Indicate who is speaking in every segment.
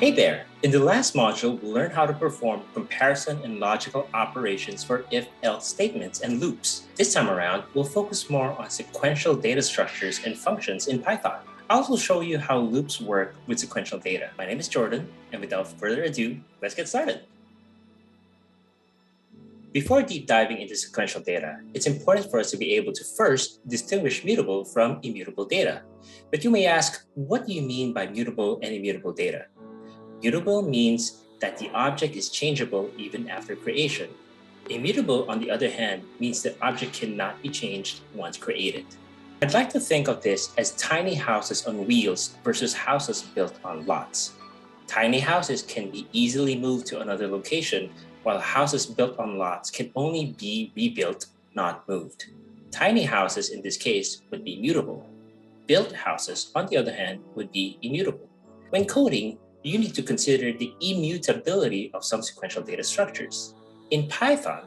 Speaker 1: Hey there! In the last module, we learned how to perform comparison and logical operations for if-else statements and loops. This time around, we'll focus more on sequential data structures and functions in Python. I'll also show you how loops work with sequential data. My name is Jordan, and without further ado, let's get started. Before deep diving into sequential data, it's important for us to be able to first distinguish mutable from immutable data. But you may ask, what do you mean by mutable and immutable data? Mutable means that the object is changeable even after creation. Immutable, on the other hand, means the object cannot be changed once created. I'd like to think of this as tiny houses on wheels versus houses built on lots. Tiny houses can be easily moved to another location, while houses built on lots can only be rebuilt, not moved. Tiny houses in this case would be mutable. Built houses, on the other hand, would be immutable. When coding, you need to consider the immutability of some sequential data structures. In Python,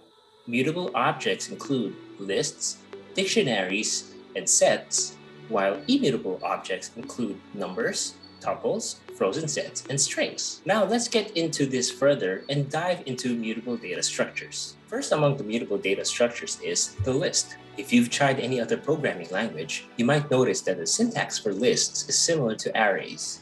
Speaker 1: mutable objects include lists, dictionaries, and sets, while immutable objects include numbers, tuples, frozen sets, and strings. Now let's get into this further and dive into mutable data structures. First among the mutable data structures is the list. If you've tried any other programming language, you might notice that the syntax for lists is similar to arrays.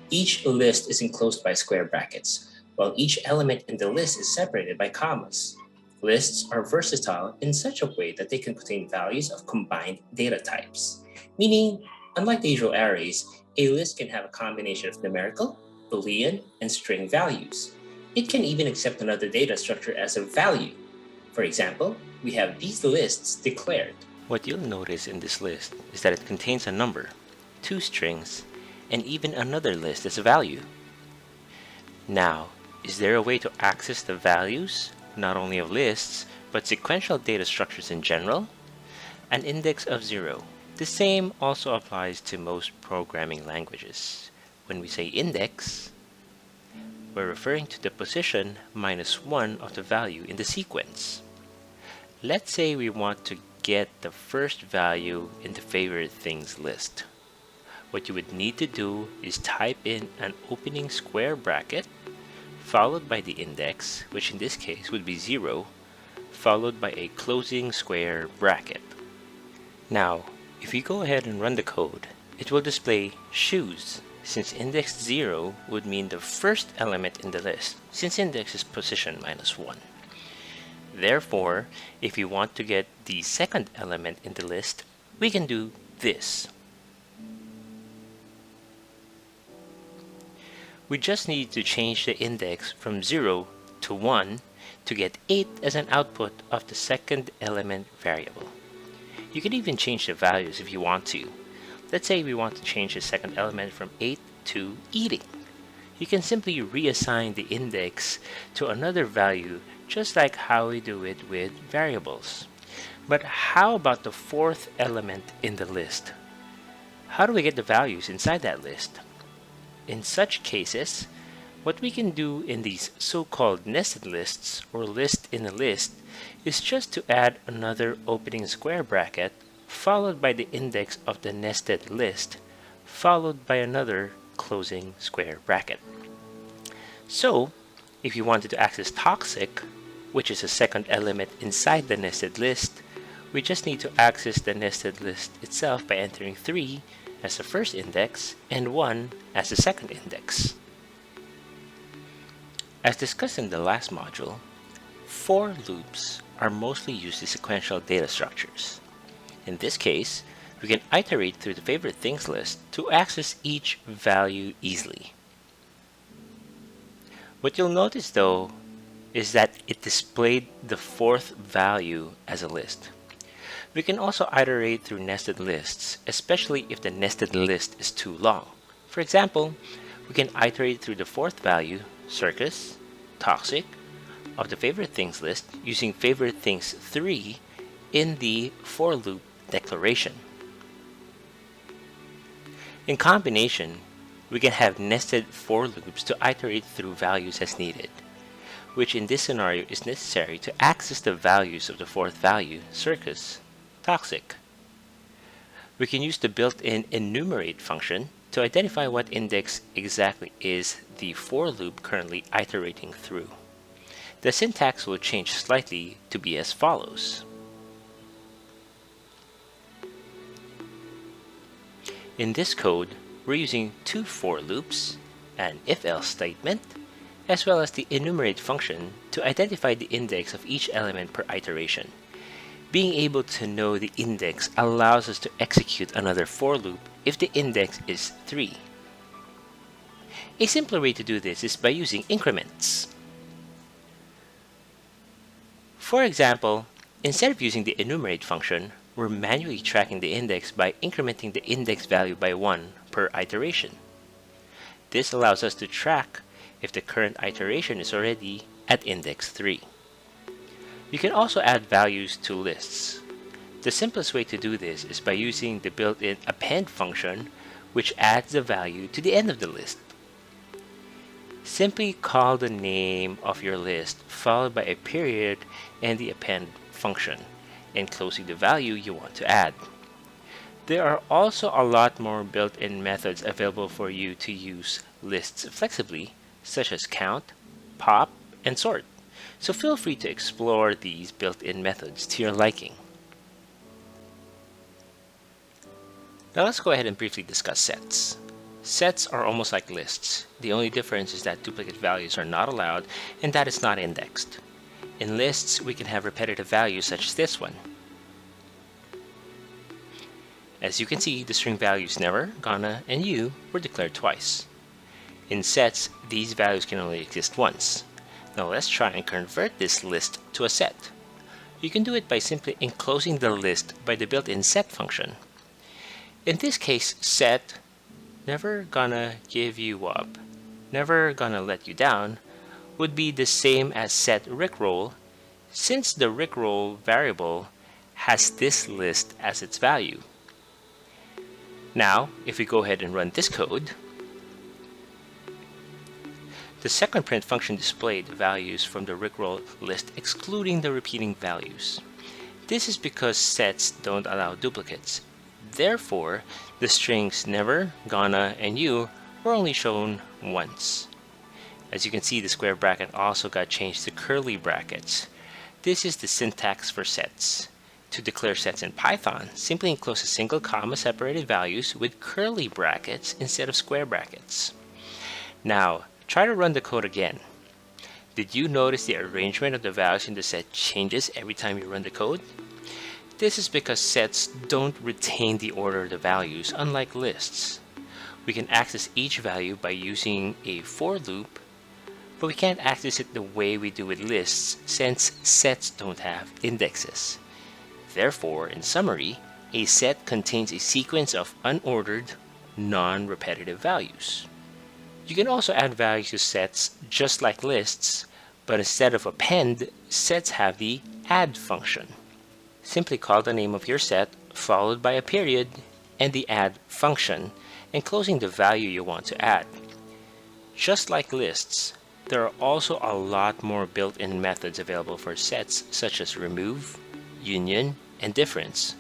Speaker 1: Each list is enclosed by square brackets, while each element in the list is separated by commas. Lists are versatile in such a way that they can contain values of combined data types. Meaning, unlike the usual arrays, a list can have a combination of numerical, Boolean, and string values. It can even accept another data structure as a value. For example, we have these lists declared.
Speaker 2: What you'll notice in this list is that it contains a number, 2 strings, and even another list as a value. Now, is there a way to access the values, not only of lists, but sequential data structures in general? An index of 0. The same also applies to most programming languages. When we say index, we're referring to the position -1 of the value in the sequence. Let's say we want to get the first value in the favorite things list. What you would need to do is type in an opening square bracket, followed by the index, which in this case would be 0, followed by a closing square bracket. Now, if you go ahead and run the code, it will display shoes, since index 0 would mean the first element in the list, since index is position -1. Therefore, if you want to get the second element in the list, we can do this. We just need to change the index from 0 to 1 to get 8 as an output of the second element variable. You can even change the values if you want to. Let's say we want to change the second element from 8 to eating. You can simply reassign the index to another value, just like how we do it with variables. But how about the fourth element in the list? How do we get the values inside that list? In such cases, what we can do in these so-called nested lists or list in a list is just to add another opening square bracket followed by the index of the nested list followed by another closing square bracket. So, if you wanted to access toxic, which is a second element inside the nested list, we just need to access the nested list itself by entering 3 as the first index and 1 as the second index. As discussed in the last module, for loops are mostly used in sequential data structures. In this case, we can iterate through the favorite things list to access each value easily. What you'll notice though is that it displayed the fourth value as a list. We can also iterate through nested lists, especially if the nested list is too long. For example, we can iterate through the fourth value, circus, toxic, of the favorite things list using favorite things 3 in the for loop declaration. In combination, we can have nested for loops to iterate through values as needed, which in this scenario is necessary to access the values of the fourth value, circus, toxic. We can use the built-in enumerate function to identify what index exactly is the for loop currently iterating through. The syntax will change slightly to be as follows. In this code, we're using two for loops, an if-else statement, as well as the enumerate function to identify the index of each element per iteration. Being able to know the index allows us to execute another for loop if the index is 3. A simpler way to do this is by using increments. For example, instead of using the enumerate function, we're manually tracking the index by incrementing the index value by 1 per iteration. This allows us to track if the current iteration is already at index 3. You can also add values to lists. The simplest way to do this is by using the built-in append function, which adds the value to the end of the list. Simply call the name of your list followed by a period and the append function, enclosing the value you want to add. There are also a lot more built-in methods available for you to use lists flexibly, such as count, pop, and sort. So feel free to explore these built-in methods to your liking. Now let's go ahead and briefly discuss sets. Sets are almost like lists. The only difference is that duplicate values are not allowed and that it's not indexed. In lists, we can have repetitive values such as this one. As you can see, the string values never, gonna, and you were declared twice. In sets, these values can only exist once. Now let's try and convert this list to a set. You can do it by simply enclosing the list by the built-in set function. In this case, set never gonna give you up, never gonna let you down would be the same as set rickroll, since the rickroll variable has this list as its value. Now, if we go ahead and run this code, the second print function displayed values from the rickroll list excluding the repeating values. This is because sets don't allow duplicates. Therefore, the strings never, gonna, and you were only shown once. As you can see, the square bracket also got changed to curly brackets. This is the syntax for sets. To declare sets in Python, simply enclose a single comma separated values with curly brackets instead of square brackets. Now, try to run the code again. Did you notice the arrangement of the values in the set changes every time you run the code? This is because sets don't retain the order of the values, unlike lists. We can access each value by using a for loop, but we can't access it the way we do with lists since sets don't have indexes. Therefore, in summary, a set contains a sequence of unordered, non-repetitive values. You can also add values to sets just like lists, but instead of append, sets have the add function. Simply call the name of your set, followed by a period, and the add function, enclosing the value you want to add. Just like lists, there are also a lot more built-in methods available for sets, such as remove, union, and difference.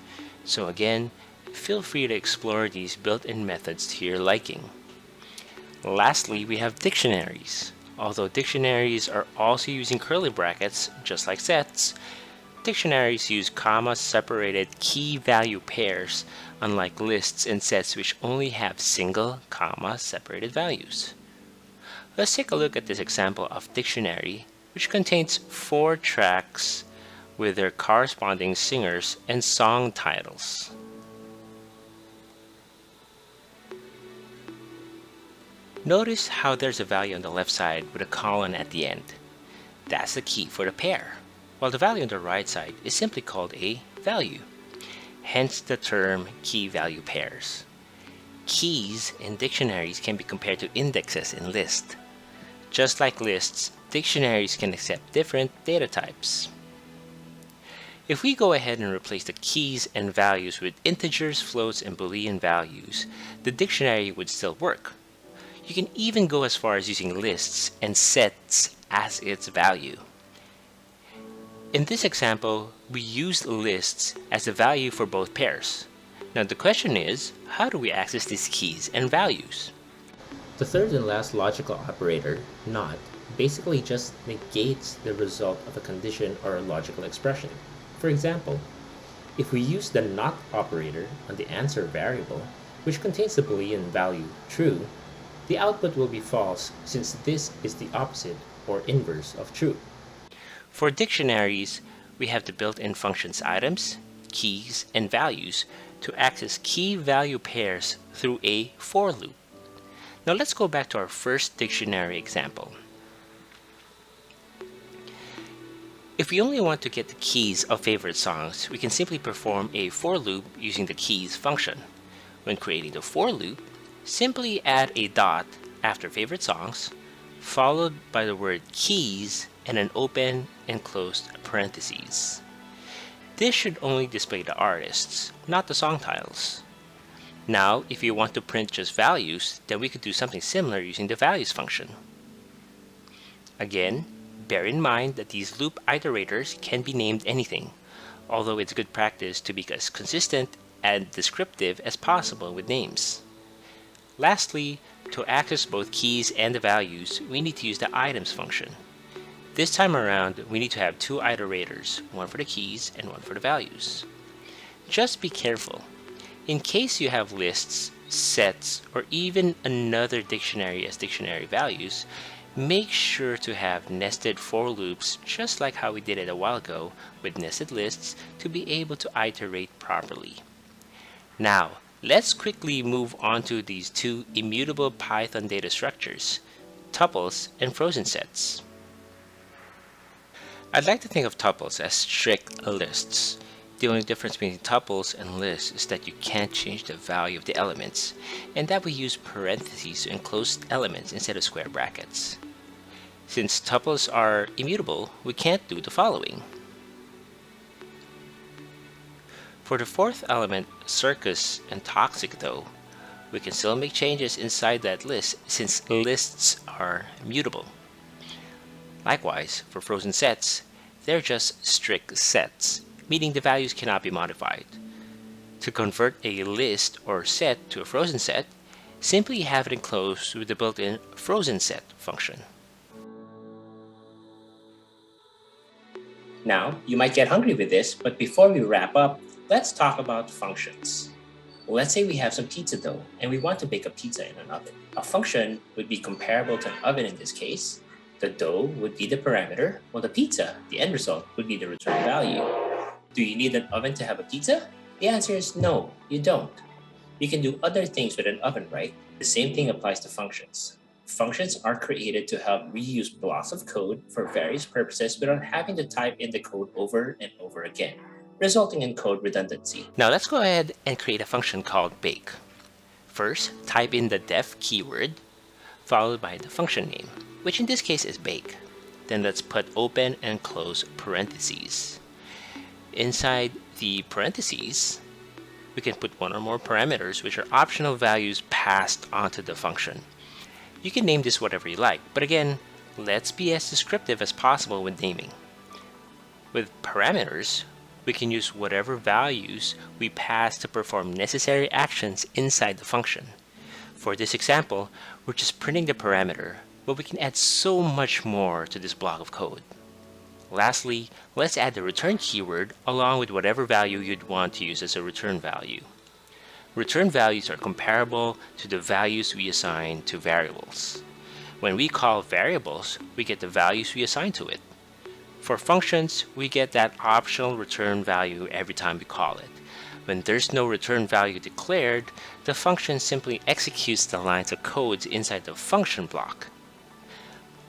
Speaker 2: So again, feel free to explore these built-in methods to your liking. Lastly, we have dictionaries. Although dictionaries are also using curly brackets, just like sets, dictionaries use comma-separated key-value pairs, unlike lists and sets which only have single comma-separated values. Let's take a look at this example of dictionary, which contains 4 tracks with their corresponding singers and song titles. Notice how there's a value on the left side with a colon at the end. That's the key for the pair, while the value on the right side is simply called a value. Hence the term key-value pairs. Keys in dictionaries can be compared to indexes in lists. Just like lists, dictionaries can accept different data types. If we go ahead and replace the keys and values with integers, floats, and Boolean values, the dictionary would still work. You can even go as far as using lists and sets as its value. In this example, we used lists as the value for both pairs. Now the question is, how do we access these keys and values?
Speaker 1: The third and last logical operator, not, basically just negates the result of a condition or a logical expression. For example, if we use the not operator on the answer variable, which contains the Boolean value true, the output will be false since this is the opposite or inverse of true.
Speaker 2: For dictionaries, we have the built-in functions items, keys, and values to access key-value pairs through a for loop. Now let's go back to our first dictionary example. If we only want to get the keys of favorite songs, we can simply perform a for loop using the keys function. When creating the for loop, simply add a dot after favorite songs, followed by the word keys and an open and closed parentheses. This should only display the artists, not the song titles. Now, if you want to print just values, then we could do something similar using the values function. Again, bear in mind that these loop iterators can be named anything, although it's good practice to be as consistent and descriptive as possible with names. Lastly, to access both keys and the values, we need to use the items function. This time around, we need to have two iterators, one for the keys and one for the values. Just be careful. In case you have lists, sets, or even another dictionary as dictionary values, make sure to have nested for loops just like how we did it a while ago with nested lists to be able to iterate properly. Now, let's quickly move on to these two immutable Python data structures, tuples and frozen sets. I'd like to think of tuples as strict lists. The only difference between tuples and lists is that you can't change the value of the elements, and that we use parentheses to enclose elements instead of square brackets. Since tuples are immutable, we can't do the following. For the fourth element, circus and toxic though, we can still make changes inside that list since lists are mutable. Likewise, for frozen sets, they're just strict sets, meaning the values cannot be modified. To convert a list or set to a frozen set, simply have it enclosed with the built-in frozen set function. Now, you might get hungry with this, but before we wrap up, let's talk about functions. Let's say we have some pizza dough and we want to bake a pizza in an oven. A function would be comparable to an oven in this case. The dough would be the parameter, while the pizza, the end result, would be the return value. Do you need an oven to have a pizza? The answer is no, you don't. You can do other things with an oven, right? The same thing applies to functions. Functions are created to help reuse blocks of code for various purposes without having to type in the code over and over again, resulting in code redundancy. Now let's go ahead and create a function called bake. First, type in the def keyword, followed by the function name, which in this case is bake. Then let's put open and close parentheses. Inside the parentheses, we can put one or more parameters which are optional values passed onto the function. You can name this whatever you like, but again, let's be as descriptive as possible with naming. With parameters, we can use whatever values we pass to perform necessary actions inside the function. For this example, we're just printing the parameter, but we can add so much more to this block of code. Lastly, let's add the return keyword along with whatever value you'd want to use as a return value. Return values are comparable to the values we assign to variables. When we call variables, we get the values we assign to it. For functions, we get that optional return value every time we call it. When there's no return value declared, the function simply executes the lines of code inside the function block.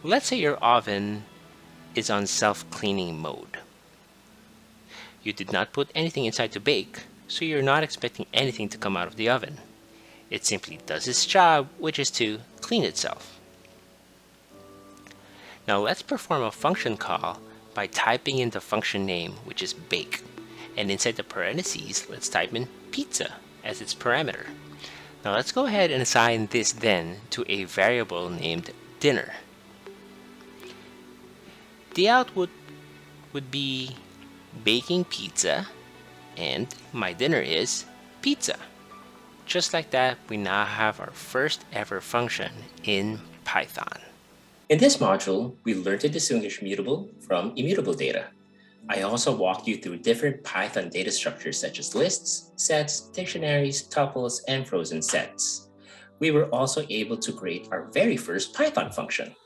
Speaker 2: Let's say your oven is on self-cleaning mode. You did not put anything inside to bake, so you're not expecting anything to come out of the oven. It simply does its job, which is to clean itself. Now let's perform a function call by typing in the function name, which is bake. And inside the parentheses, let's type in pizza as its parameter. Now let's go ahead and assign this then to a variable named dinner. The output would be baking pizza, and my dinner is pizza. Just like that, we now have our first ever function in Python.
Speaker 1: In this module, we learned to distinguish mutable from immutable data. I also walked you through different Python data structures such as lists, sets, dictionaries, tuples, and frozen sets. We were also able to create our very first Python function.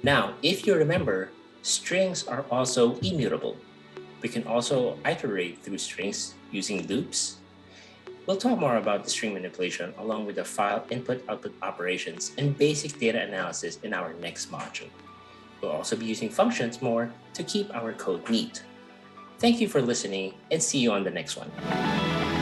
Speaker 1: Now, if you remember, strings are also immutable. We can also iterate through strings using loops. We'll talk more about the string manipulation along with the file input-output operations and basic data analysis in our next module. We'll also be using functions more to keep our code neat. Thank you for listening and see you on the next one.